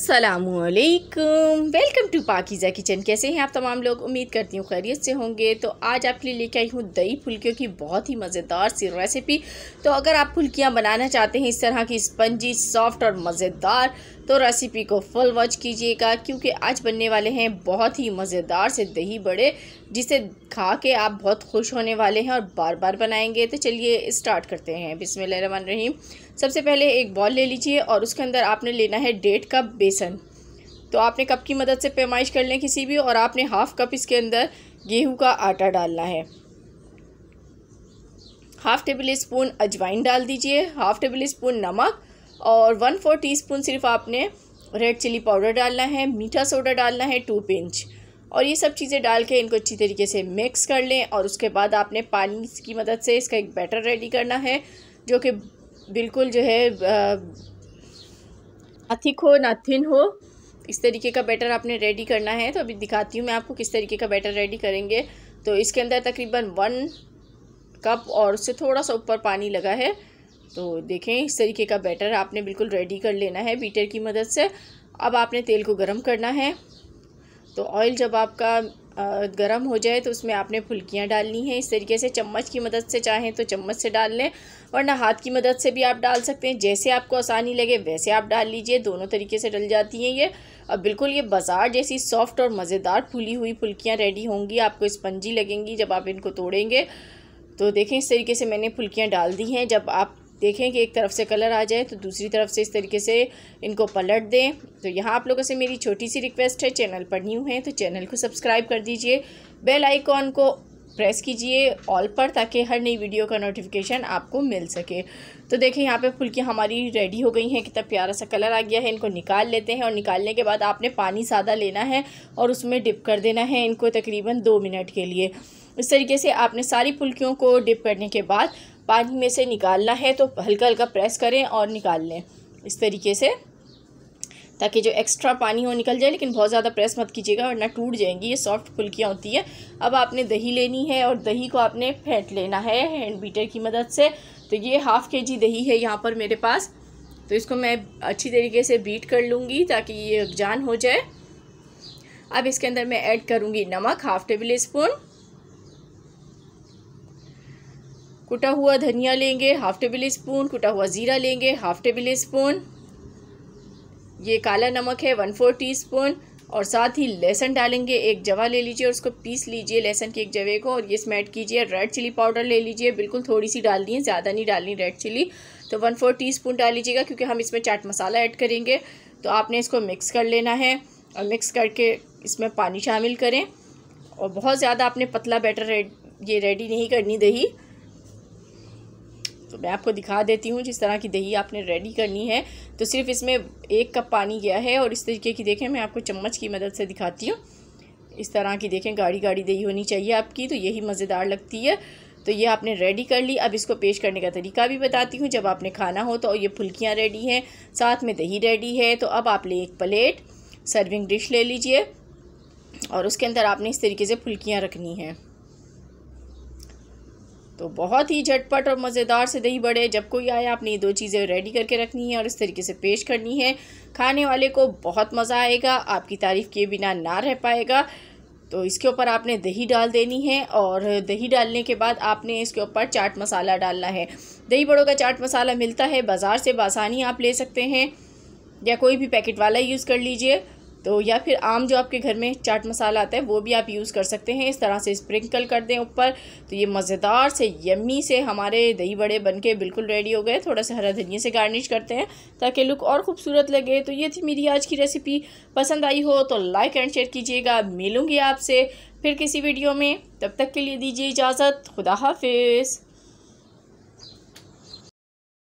अस्सलामुअलैकुम, welcome to Pakeezah kitchen. कैसे हैं आप तमाम लोग? उम्मीद करती हूँ खैरियत से होंगे। तो आज आपके लिए लेके आई हूँ दही फुल्कियों की बहुत ही मज़ेदार सी रेसिपी। तो अगर आप फुल्कियाँ बनाना चाहते हैं इस तरह की स्पंजी, सॉफ्ट और मज़ेदार, तो रेसिपी को फुल वॉच कीजिएगा, क्योंकि आज बनने वाले हैं बहुत ही मज़ेदार से दही बड़े, जिसे खा के आप बहुत खुश होने वाले हैं और बार बार बनाएंगे। तो चलिए स्टार्ट करते हैं। बिस्मिल्लाहिर्रहमानिर्रहीम। सबसे पहले एक बॉल ले लीजिए और उसके अंदर आपने लेना है 1.5 कप बेसन। तो आपने कप की मदद से पैमाइश कर लें किसी भी, और आपने हाफ़ कप इसके अंदर गेहूं का आटा डालना है। हाफ़ टेबल स्पून अजवाइन डाल दीजिए, हाफ़ टेबल स्पून नमक और 1/4 टीस्पून सिर्फ आपने रेड चिली पाउडर डालना है। मीठा सोडा डालना है 2 पिंच। और ये सब चीज़ें डाल के इनको अच्छी तरीके से मिक्स कर लें। और उसके बाद आपने पानी की मदद से इसका एक बैटर रेडी करना है, जो कि बिल्कुल जो है ना थिक हो ना थिन हो, इस तरीके का बैटर आपने रेडी करना है। तो अभी दिखाती हूँ मैं आपको किस तरीके का बैटर रेडी करेंगे। तो इसके अंदर तकरीबन 1 कप और उससे थोड़ा सा ऊपर पानी लगा है। तो देखें, इस तरीके का बैटर आपने बिल्कुल रेडी कर लेना है बीटर की मदद से। अब आपने तेल को गरम करना है। तो ऑयल जब आपका गरम हो जाए तो उसमें आपने फुल्कियाँ डालनी हैं। इस तरीके से चम्मच की मदद से, चाहें तो चम्मच से डाल लें, वरना हाथ की मदद से भी आप डाल सकते हैं। जैसे आपको आसानी लगे वैसे आप डाल लीजिए, दोनों तरीके से डल जाती हैं ये। अब बिल्कुल ये बाजार जैसी सॉफ्ट और मज़ेदार फूली हुई फुल्कियाँ रेडी होंगी, आपको स्पंजी लगेंगी जब आप इनको तोड़ेंगे। तो देखें, इस तरीके से मैंने फुल्कियाँ डाल दी हैं। जब आप देखें कि एक तरफ से कलर आ जाए तो दूसरी तरफ से इस तरीके से इनको पलट दें। तो यहाँ आप लोगों से मेरी छोटी सी रिक्वेस्ट है, चैनल पर न्यू है तो चैनल को सब्सक्राइब कर दीजिए, बेल आइकॉन को प्रेस कीजिए ऑल पर, ताकि हर नई वीडियो का नोटिफिकेशन आपको मिल सके। तो देखें, यहाँ पे फुल्कियाँ हमारी रेडी हो गई हैं, कितना प्यारा सा कलर आ गया है। इनको निकाल लेते हैं और निकालने के बाद आपने पानी सादा लेना है और उसमें डिप कर देना है इनको तकरीबन 2 मिनट के लिए। इस तरीके से आपने सारी फुल्कियों को डिप करने के बाद पानी में से निकालना है। तो हल्का हल्का प्रेस करें और निकाल लें इस तरीके से, ताकि जो एक्स्ट्रा पानी हो निकल जाए। लेकिन बहुत ज़्यादा प्रेस मत कीजिएगा वरना टूट जाएंगी, ये सॉफ्ट फुल्कियाँ होती हैं। अब आपने दही लेनी है और दही को आपने फेंट लेना है हैंड बीटर की मदद से। तो ये ½ kg दही है यहाँ पर मेरे पास। तो इसको मैं अच्छी तरीके से बीट कर लूँगी ताकि ये यकजान हो जाए। अब इसके अंदर मैं ऐड करूँगी नमक ½ टेबल स्पून, कुटा हुआ धनिया लेंगे ½ टेबल स्पून, कुटा हुआ ज़ीरा लेंगे ½ टेबल स्पून, ये काला नमक है 1/4 टीस्पून, और साथ ही लहसुन डालेंगे। एक जवा ले लीजिए और उसको पीस लीजिए लहसुन के एक जवे को, और ये इसमें ऐड कीजिए। रेड चिली पाउडर ले लीजिए, बिल्कुल थोड़ी सी डालनी है, ज़्यादा नहीं डालनी रेड चिली। तो 1/4 टीस्पून डाल लीजिएगा, क्योंकि हम इसमें चाट मसाला ऐड करेंगे। तो आपने इसको मिक्स कर लेना है और मिक्स करके इसमें पानी शामिल करें। और बहुत ज़्यादा आपने पतला बैटर ये रेडी नहीं करनी दही। तो मैं आपको दिखा देती हूँ जिस तरह की दही आपने रेडी करनी है। तो सिर्फ इसमें 1 कप पानी गया है, और इस तरीके की देखें, मैं आपको चम्मच की मदद से दिखाती हूँ। इस तरह की देखें, गाढ़ी गाढ़ी दही होनी चाहिए आपकी, तो यही मज़ेदार लगती है। तो ये आपने रेडी कर ली। अब इसको पेश करने का तरीका भी बताती हूँ। जब आपने खाना हो तो ये फुल्कियाँ रेडी हैं, साथ में दही रेडी है। तो अब आप ले एक प्लेट सर्विंग डिश ले लीजिए और उसके अंदर आपने इस तरीके से फुल्कियाँ रखनी हैं। तो बहुत ही झटपट और मज़ेदार से दही बड़े, जब कोई आए आपने ये 2 चीज़ें रेडी करके रखनी है और इस तरीके से पेश करनी है। खाने वाले को बहुत मज़ा आएगा, आपकी तारीफ़ किए बिना ना रह पाएगा। तो इसके ऊपर आपने दही डाल देनी है, और दही डालने के बाद आपने इसके ऊपर चाट मसाला डालना है। दही बड़ों का चाट मसाला मिलता है बाज़ार से, बासानी आप ले सकते हैं, या कोई भी पैकेट वाला यूज़ कर लीजिए। तो या फिर आम जो आपके घर में चाट मसाला आता है वो भी आप यूज़ कर सकते हैं। इस तरह से स्प्रिंकल कर दें ऊपर। तो ये मज़ेदार से यम्मी से हमारे दही बड़े बनके बिल्कुल रेडी हो गए। थोड़ा सा हरा धनिया से गार्निश करते हैं ताकि लुक और ख़ूबसूरत लगे। तो ये थी मेरी आज की रेसिपी। पसंद आई हो तो लाइक एंड शेयर कीजिएगा। मिलूँगी आपसे फिर किसी वीडियो में, तब तक के लिए दीजिए इजाज़त। खुदा हाफिज़।